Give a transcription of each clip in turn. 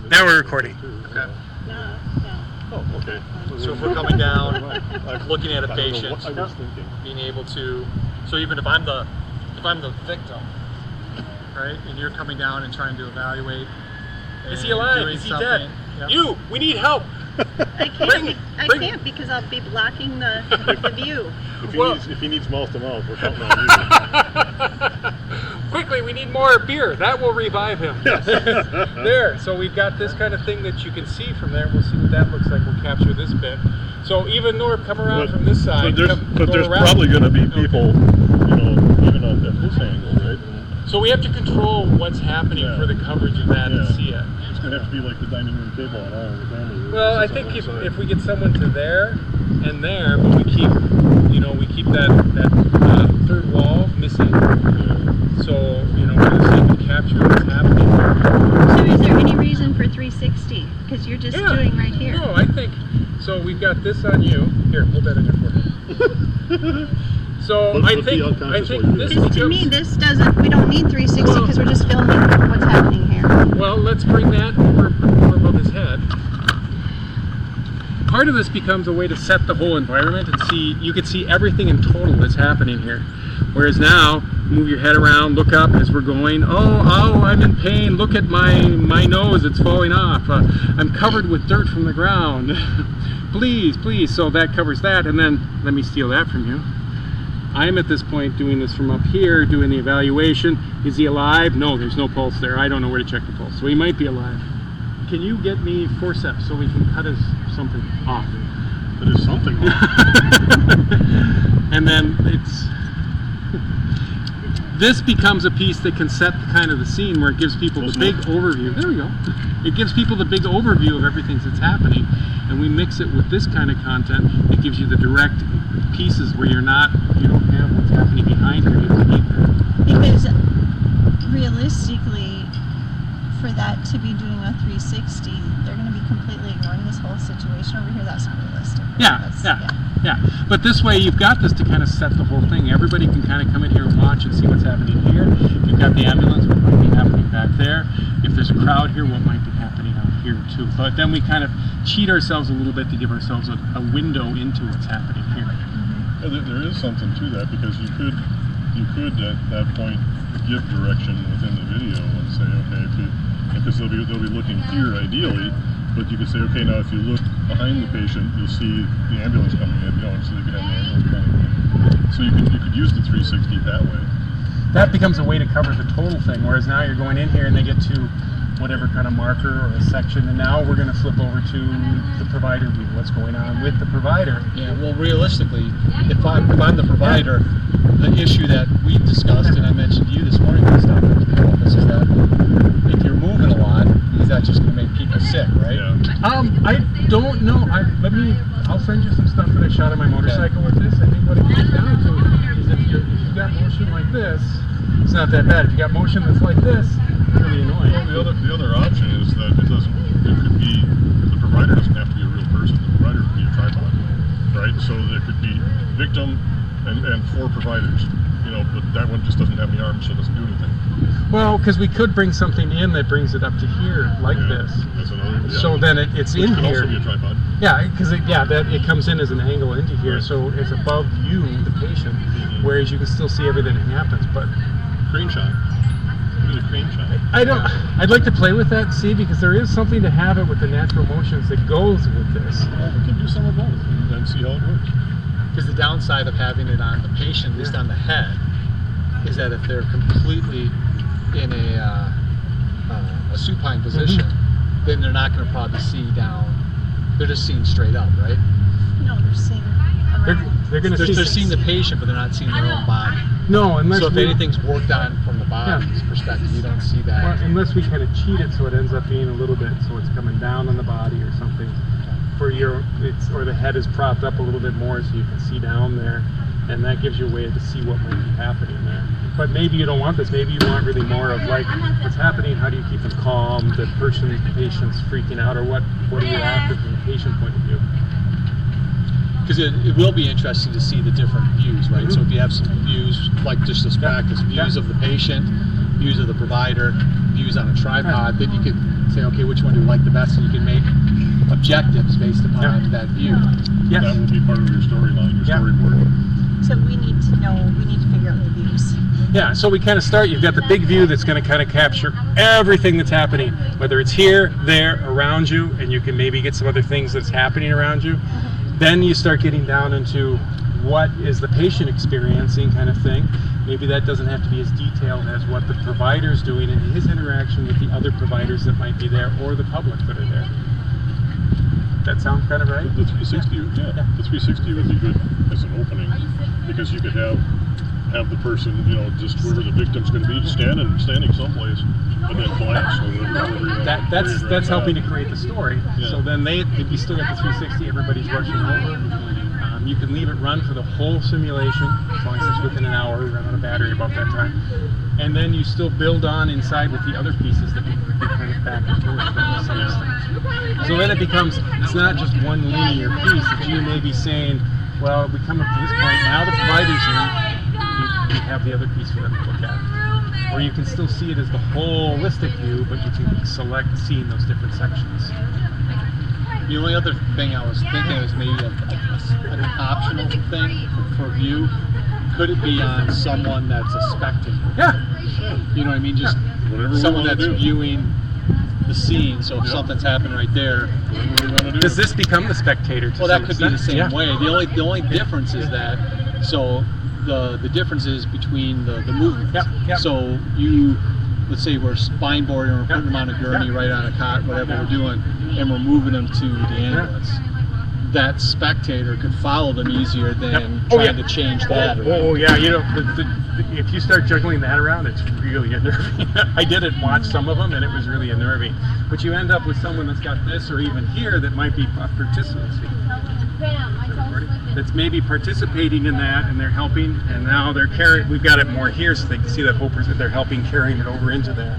Now we're recording. Okay. No. Oh, okay. So if we're coming down, looking at a patient, I was thinking. being able to, so even if I'm the victim, right, and you're coming down and trying to evaluate, Is he alive? doing Is he something, dead? yeah. You! We need help! I can't because I'll be blocking the view. If he needs mouth to mouth, we're counting on you. Quickly, we need more beer. That will revive him. Yes. There. So we've got this kind of thing that you can see from there. We'll see what that looks like. We'll capture this bit. So even Norb, come around from this side. But there's probably going to be people, even at this angle, right? So we have to control what's happening for the coverage of that and see it. It's going to have to be like the dining room table on our family. Well, I think if we get someone to there and there, but we keep, that third wall missing. So, we're going to see if we capture what's happening here. So is there any reason for 360? Because you're just doing right here. No, I think, so we've got this on you. Here, hold that on your forehead. So I think this becomes, to me, this doesn't, we don't need 360 because we're just filming what's happening here. Well, let's bring that over more above his head. Part of this becomes a way to set the whole environment and see, you can see everything in total that's happening here. Whereas now, move your head around, look up as we're going, oh, I'm in pain, look at my nose, it's falling off. I'm covered with dirt from the ground. Please, so that covers that, and then let me steal that from you. I'm at this point doing this from up here, doing the evaluation. Is he alive? No, there's no pulse there. I don't know where to check the pulse. So he might be alive. Can you get me forceps so we can cut his something off? That is something off. And then this becomes a piece that can set the scene where it gives people the big overview. There we go. It gives people the big overview of everything that's happening, and we mix it with this kind of content. It gives you the direct pieces where you don't have what's happening behind you. Because realistically, for that to be doing a 360, they're going to be completely ignoring this whole situation over here. That's not realistic. Right? Yeah. But this way, you've got this to kind of set the whole thing. Everybody can kind of come in here and watch and see what's happening here. If you've got the ambulance, what might be happening back there. If there's a crowd here, what might be happening out here too. But then we kind of cheat ourselves a little bit to give ourselves a window into what's happening here. Yeah, there is something to that, because you could at that point give direction within the video and say, okay, because they'll be looking here ideally, but you could say, okay, now if you look behind the patient, you'll see the ambulance coming in, so they can have the ambulance coming in. So you could use the 360 that way. That becomes a way to cover the total thing, whereas now you're going in here and they get to whatever kind of marker or a section, and now we're going to flip over to the provider view. What's going on with the provider? Yeah, well, realistically, if I'm the provider, the issue that we discussed, and I mentioned to you this morning when I stopped into the office, is that if you're moving a lot, is that just going to make people sick, right? Yeah. I don't know. I'll send you some stuff that I shot on my motorcycle with this. I think what it comes down to is if you've got motion like this, it's not that bad. If you got motion that's like this, it's really annoying. Well, the other option is that it could be, the provider doesn't have to be a real person. The provider could be a tripod, right? So there could be victim and 4 providers, but that one just doesn't have any arms, so it doesn't do anything. Well, because we could bring something in that brings it up to here, like this. That's another, So then it's in could here. also be a tripod. Yeah, because it comes in as an angle into here, so it's above you, the patient, whereas you can still see everything that happens. But Crane shot. We need a crane shot. I'd like to play with that and see, because there is something to have it with the natural motions that goes with this. Well, we can do some of both and see how it works. Because the downside of having it on the patient, at least on the head, is that if they're completely in a supine position, then they're not going to probably see down. They're just seeing straight up, right? No, they're seeing around. They're going to They're seeing the patient, but they're not seeing their own body. No, unless so if anything's worked on from the body's perspective, you don't see that. Well, unless we kind of cheat it, so it ends up being a little bit, so it's coming down on the body or something. Or the head is propped up a little bit more, so you can see down there, and that gives you a way to see what might be happening there. But maybe you don't want this. Maybe you want really more of like what's happening. How do you keep them calm? The patient's freaking out, or what are you after from the patient point of view? Because it will be interesting to see the different views, right? So if you have some views, like just this practice, views of the patient, views of the provider, views on a tripod, then you could say, okay, which one do you like the best, and you can make objectives based upon that view. Yes. That will be part of your storyline, your storyboard. So we need to figure out the views. Yeah, so we kind of start, you've got the big view that's going to kind of capture everything that's happening, whether it's here, there, around you, and you can maybe get some other things that's happening around you. Then you start getting down into what is the patient experiencing kind of thing. Maybe that doesn't have to be as detailed as what the provider's doing in his interaction with the other providers that might be there or the public that are there. That sound kind of right? The 360, the 360 would be good as an opening, because you could have the person, you know, just wherever the victim's going to be, standing someplace, and then flash. So that's helping to create the story. Yeah. So then if you still got the 360, everybody's rushing over. You can leave it run for the whole simulation, as long as it's within an hour. We run out of battery about that time. And then you still build on inside with the other pieces that you kind of back and forth from the same things. So then it becomes, it's not just one linear piece that you may be saying, well, we come up to this point, now the provider's in, you have the other piece for them to look at. Or you can still see it as the holistic view, but you can select seeing those different sections. The only other thing I was thinking is maybe an optional thing for view. Could it be on someone that's a spectator? Yeah. You know what I mean? Just someone that's viewing the scene. So if something's happening right there, does this become the spectator? Well, that could be the same way. The only difference is that the difference is between the movements. Yep. So let's say we're spine boarding, we're putting them on a gurney, right on a cot, whatever we're doing, and we're moving them to the ambulance. That spectator could follow them easier than trying to change that. Yeah, you know, if you start juggling that around, it's really unnerving. I did it, watch some of them, and it was really unnerving. But you end up with someone that's got this, or even here, that might be participating. That's maybe participating in that, and they're helping, and now they're carrying. We've got it more here, so they can see that whole person. They're helping carrying it over into there,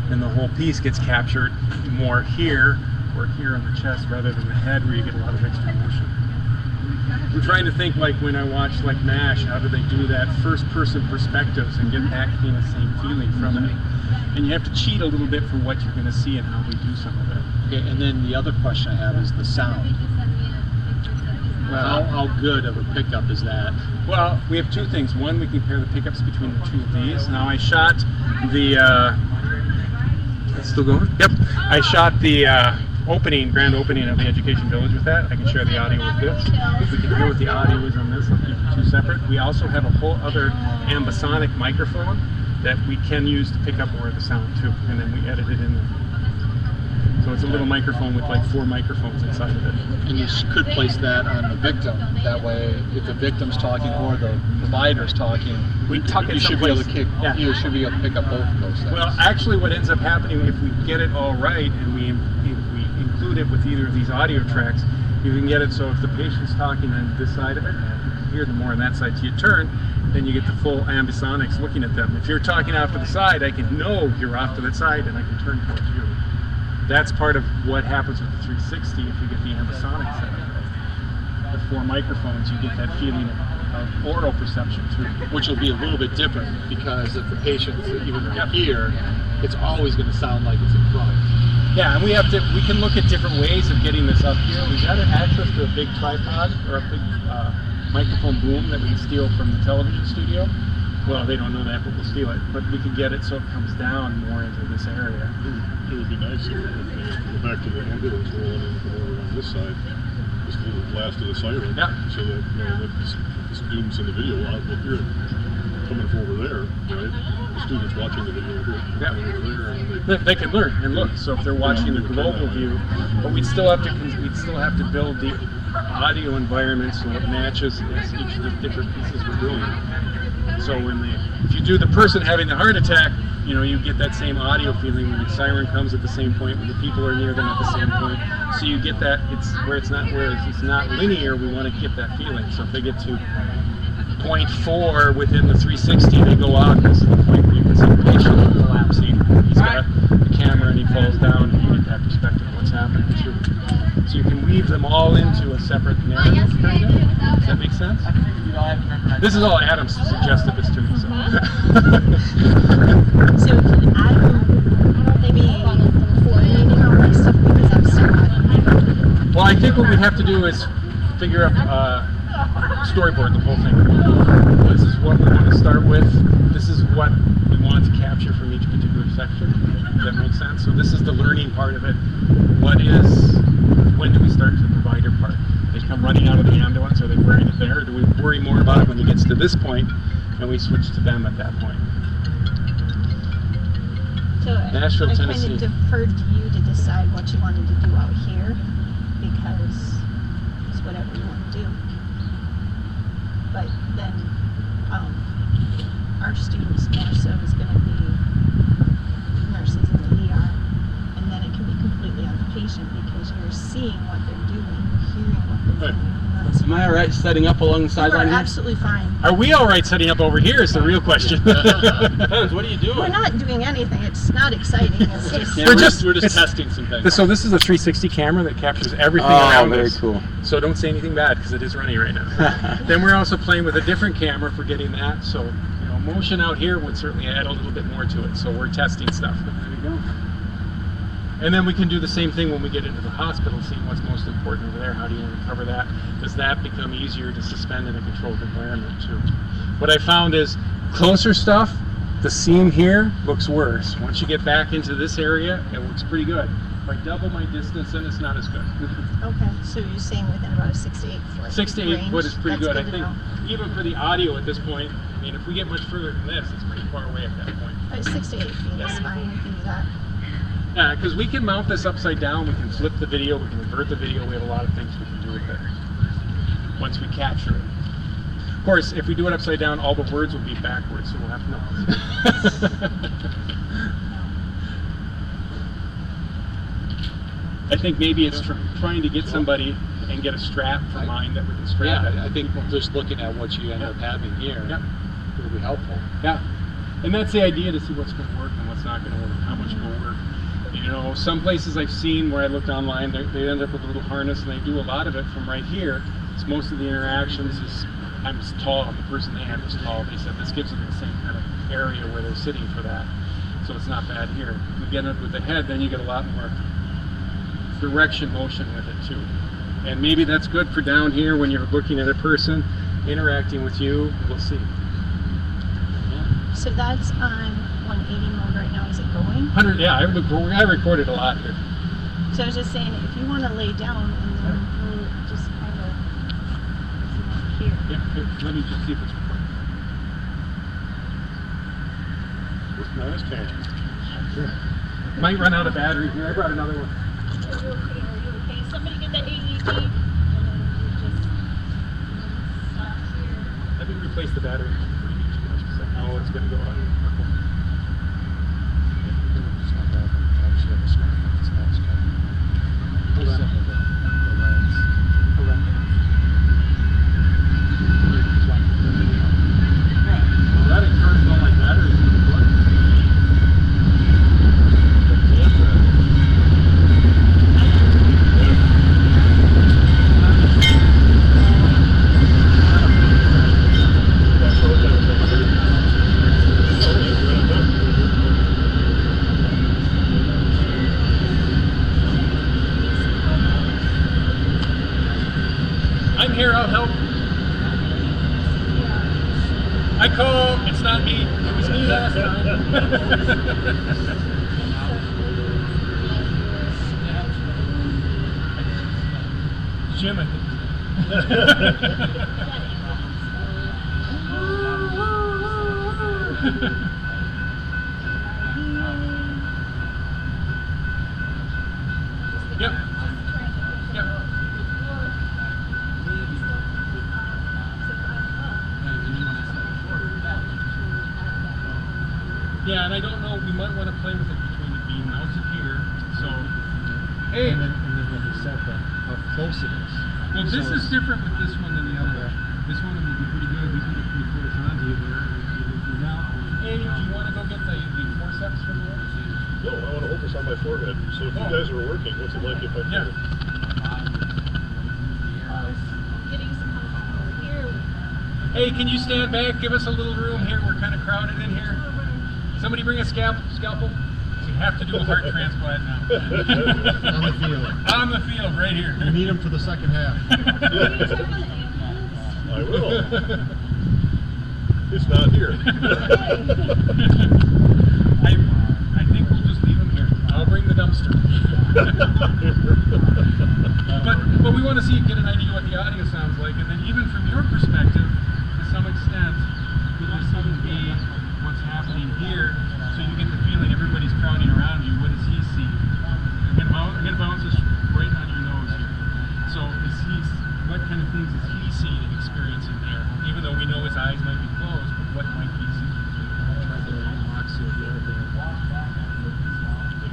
and the whole piece gets captured more here, or here on the chest, rather than the head, where you get a lot of extra motion. I'm trying to think, like when I watch like MASH, how do they do that first-person perspectives and get that kind of same feeling from it? And you have to cheat a little bit for what you're going to see and how we do some of it. Okay, and then the other question I have is the sound. Well, how good of a pickup is that? Well, we have two things. One, we compare the pickups between the two of these. Now I shot the, it's still going? Yep. I shot the grand opening of the Education Village with that. I can share the audio with this. If we can hear what the audio is on this, I'll keep the two separate. We also have a whole other ambisonic microphone that we can use to pick up more of the sound too, and then we edit it in there. So it's a little microphone with like 4 microphones inside of it. And you could place that on the victim. That way, if the victim's talking or the provider's talking, you should be able to pick up both of those things. Well, actually what ends up happening, if we get it all right and we include it with either of these audio tracks, you can get it so if the patient's talking on this side of it, you hear them more on that side, so you turn, then you get the full ambisonics looking at them. If you're talking off to the side, I can know you're off to that side and I can turn towards you. That's part of what happens with the 360 if you get the ambisonic setup. The 4 microphones, you get that feeling of oral perception too. Which will be a little bit different because if the patient's even right here, it's always going to sound like it's in front. Yeah, and we can look at different ways of getting this up here. We've got access to a big tripod or a big microphone boom that we can steal from the television studio. Well, they don't know that, but we'll steal it. But we can get it so it comes down more into this area. It would be nice if go back to the ambulance rolling in over on this side, just a little blast of the siren, so that the students in the video will hear it coming from over there, right? The students watching the video will hear it over there. They can learn and look. So if they're watching the global view, but we'd still have to build the audio environment so it matches as each of the different pieces we're doing. So if you do the person having the heart attack, you get that same audio feeling when the siren comes at the same point, when the people are near them at the same point. So you get that, whereas it's not linear, we want to get that feeling. So if they get to 0.4 within the 360, they go out. This is the point where you can see the patient collapsing. He's got the camera and he falls down, and you get that perspective of what's happening too. So you can weave them all into a separate narrative, kind of. Does that make sense? This is all Adam suggested this to me. So can Adam maybe would have to do is figure out storyboard the whole thing. This is what we want to start with. This is what we want to capture from each particular section. Does that make sense? So this is the learning part of it. When do we start to the provider part? They come running out of the ambulance, are they wearing it there? Or do we worry more about it when it gets to this point and we switch to them at that point? So Nashville, I kind Tennessee. of deferred to you to decide what you wanted to do out here, because it's whatever you want to do. But then our students more so is going to be nurses in the ER, and then it can be completely on the patient because you're seeing what they're doing, you're hearing what they're doing. Am I all right setting up along the You sideline are here? absolutely fine. Are we all right setting up over here is the real question. Depends, what are you doing? We're not doing anything. It's not exciting. It's just. Yeah, We're we're just- just it's- testing some things. So this is a 360 camera that captures everything Oh, around very us. cool. So don't say anything bad because it is running right now. Then we're also playing with a different camera for getting that. So, you know, motion out here would certainly add a little bit more to it. So we're testing stuff. There you go. And then we can do the same thing when we get into the hospital, seeing what's most important over there. How do you want to cover that? Does that become easier to suspend in a controlled environment too? What I found is closer stuff, the seam here looks worse. Once you get back into this area, it looks pretty good. If I double my distance, then it's not as good. Okay, so you're saying within about a 6 to 8 foot 6 to 8 range? foot is pretty That's good. I to think know. even for the audio at this point, I mean, if we get much further than this, it's pretty far away at that point. But 6 to 8 feet is fine. You can do that. Yeah, because we can mount this upside down, we can flip the video, we can invert the video, we have a lot of things we can do with it once we capture it. Of course, if we do it upside down, all the words will be backwards, so we'll have to know. I think maybe it's trying to get somebody and get a strap for mine that we can strap it. Yeah, I think just looking at what you end up having here Yep. will be helpful. Yeah, and that's the idea, to see what's going to work and what's not going to work, how much will work. You know, some places I've seen where I looked online, they end up with a little harness and they do a lot of it from right here. It's most of the interactions is, I'm tall, the person they had was tall. They said this gives them the same kind of area where they're sitting for that. So it's not bad here. You get it with the head, then you get a lot more direction motion with it too. And maybe that's good for down here when you're looking at a person interacting with you. We'll see. So that's on 180 mode right now. Is it going? 100, yeah, I recorded a lot here. So I was just saying, if you want to lay down and then we'll just kind of here. Yep, here, let me just see if it's recording. Nice camera. Might run out of battery here. I brought another one. Are you okay? Somebody get that AED. Let me replace the battery. Oh, it's going to go out. Hold on. Hold on. That encourages all my batteries to be plugged. I'm here, I'll help. I call, it's not me. It was me last time. Jim, I think. Yep. Yep. Yeah, and I don't know, we might want to play with it between it being mounted here, so, hey! And then when you set that, how close it is. Well, this is different with this one than the other. This one would be pretty good, we can get pretty close onto you there, and we can do now. Hey, do you want to go get the forceps from the other? No, I want to hold this on my forehead. So if you guys are working, what's it like if I Yeah. Getting some help over here. Hey, can you stand back, give us a little room here, we're kind of crowded in here. Somebody bring a scalpel. have to do a heart transplant now. On the field. On the field, right here. You need him for the second half. I will. It's not here. I think we'll just leave him here. I'll bring the dumpster. but we want to see get an idea what the audio sounds like, and then even from your perspective, to some extent, we just see what's happening here, so you get the feeling everybody's crowding around you. What does he see? I'm gonna bounce this right on your nose here. So what kind of things is he seeing and experiencing there? Even though we know his eyes might be closed, but what might he see?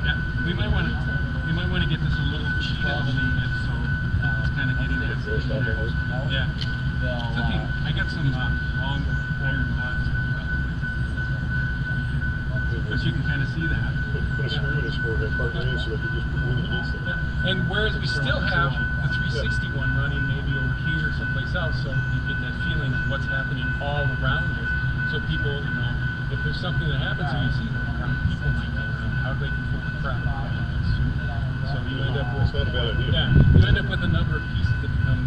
Yeah, we might want to get this a little cheated a little bit, so it's kind of getting that. Yeah. It's okay. I got some long iron rods. But you can kind of see that. Put a screw in his forehead, partway in, so that he just lean against it. Yeah. And whereas we still have the 360 one running maybe over here someplace else, so you get that feeling of what's happening all around it. So people, if there's something that happens and you see people might go around, how do they control the crowd? So you end up with, It's not a bad idea. yeah, you end up with a number of pieces that become,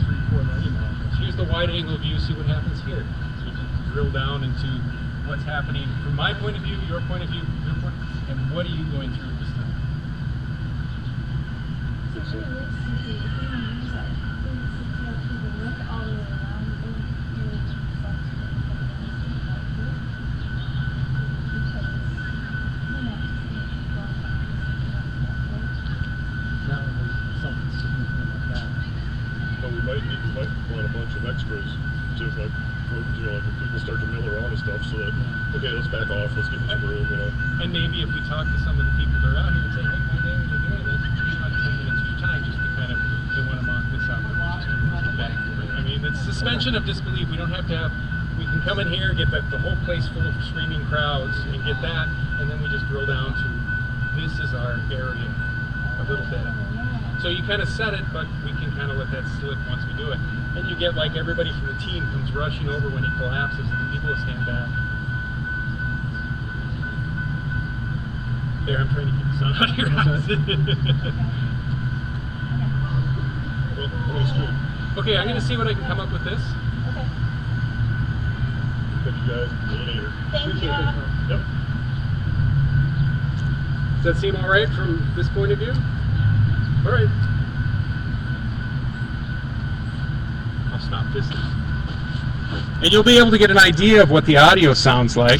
3/4 millimeters. Here's the wide angle view, see what happens here. So you can drill down into what's happening from my point of view, your point of view, your point, and what are you going through this time? But we might want a bunch of extras to like if people start to mill around and stuff, so that okay, let's back off, let's get in some room, And maybe if we talk to some of the people that are out here and say, hey, my name is doing this, you like 10 minutes of your time just to kind of they want to mock this up and just to back. I mean, it's suspension of disbelief. We don't have to have. We can come in here, get the whole place full of screaming crowds, and get that, and then we just drill down to this is our area a little bit. So you kind of set it, but we can kind of let that slip once we do it. And you get like everybody from the team comes rushing over when he collapses, and the people stand back. There, I'm trying to keep the sound out of your house. well, I'm gonna scoot. Okay, I'm going to see what I can come up with this. Okay. Thank you guys. See you later. Thank you. Yep. Does that seem all right from this point of view? All right. I'll stop this now. And you'll be able to get an idea of what the audio sounds like.